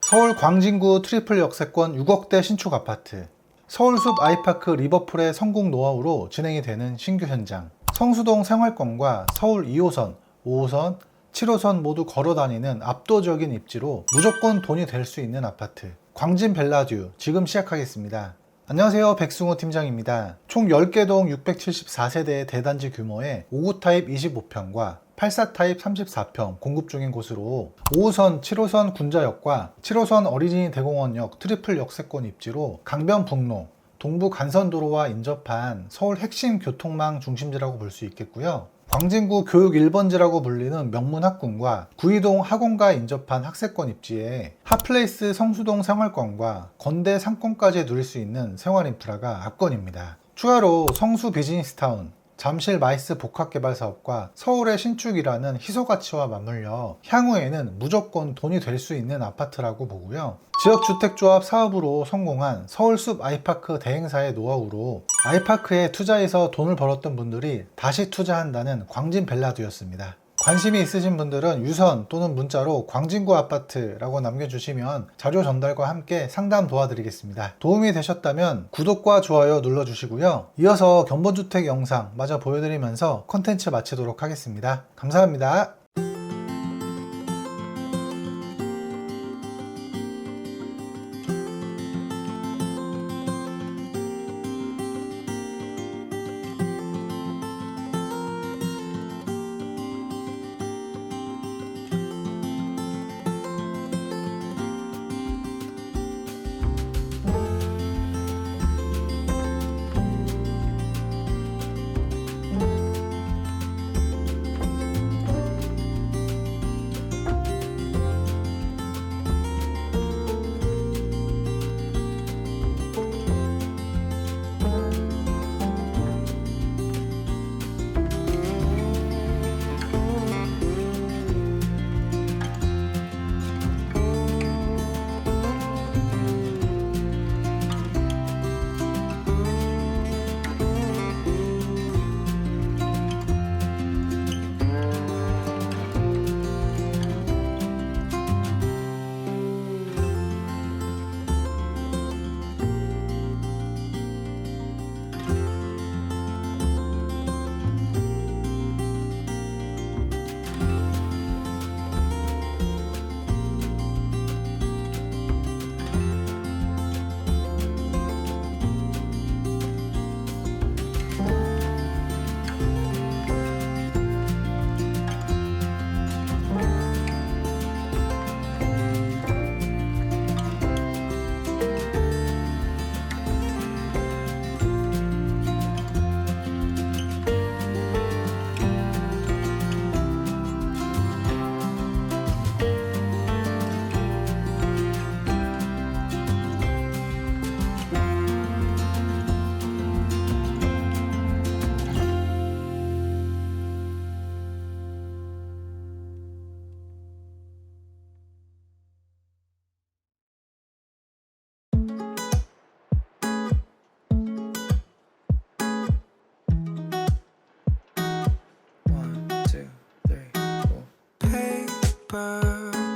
서울 광진구 트리플 역세권 6억대 신축 아파트, 서울숲아이파크리버포레 성공 노하우로 진행이 되는 신규 현장. 성수동 생활권과 서울 2호선, 5호선, 7호선 모두 걸어 다니는 압도적인 입지로 무조건 돈이 될 수 있는 아파트, 광진벨라듀 지금 시작하겠습니다. 안녕하세요, 백승호 팀장입니다. 총 10개 동 674세대의 대단지 규모의 5구 타입 25평과 84 타입 34평 공급 중인 곳으로 5호선, 7호선 군자역과 7호선 어린이 대공원역 트리플 역세권 입지로 강변북로, 동부 간선도로와 인접한 서울 핵심 교통망 중심지라고 볼 수 있겠고요. 광진구 교육 1번지라고 불리는 명문학군과 구이동 학원가 인접한 학세권 입지에 핫플레이스 성수동 생활권과 건대 상권까지 누릴 수 있는 생활 인프라가 압권입니다. 추가로 성수 비즈니스타운, 잠실 마이스 복합개발 사업과 서울의 신축이라는 희소가치와 맞물려 향후에는 무조건 돈이 될 수 있는 아파트라고 보고요. 지역주택조합 사업으로 성공한 서울숲 아이파크 대행사의 노하우로 아이파크에 투자해서 돈을 벌었던 분들이 다시 투자한다는 광진벨라듀였습니다. 관심이 있으신 분들은 유선 또는 문자로 광진구 아파트라고 남겨주시면 자료 전달과 함께 상담 도와드리겠습니다. 도움이 되셨다면 구독과 좋아요 눌러주시고요. 이어서 견본주택 영상 마저 보여드리면서 컨텐츠 마치도록 하겠습니다. 감사합니다.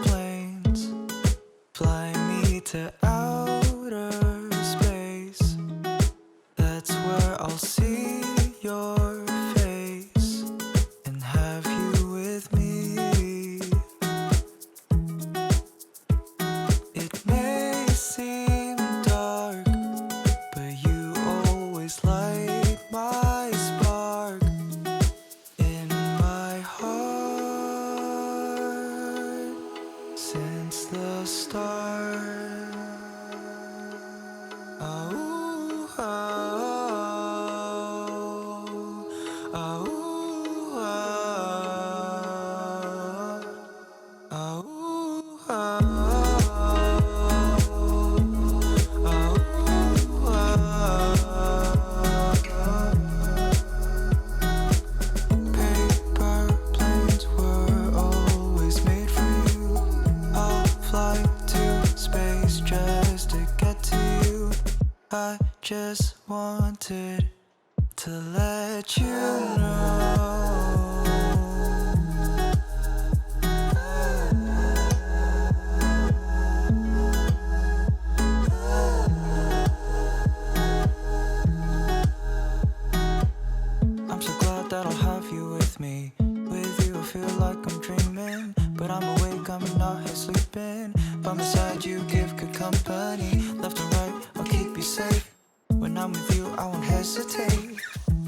Planes fly me to outer space. That's where I'll see your face and have you with me. It may seem dark, but you always light my spark in my heart. Since the start, oh, oh, oh, oh, oh, paper planes were always made for you. I'll fly to space just to get to you. I just wanted to let you know. By my side, you give good company. Left and right, I'll keep you safe. When I'm with you, I won't hesitate.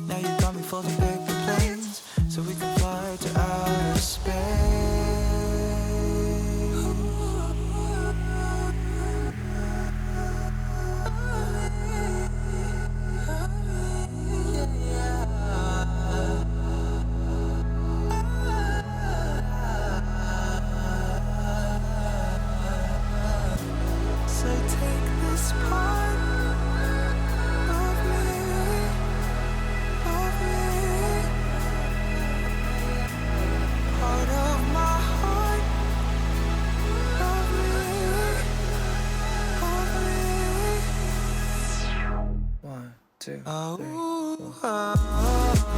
Now you got me folding paper planes, so we can fly to outer space. So take this part of me, part of my heart, of me. 1, 2, 3, 4.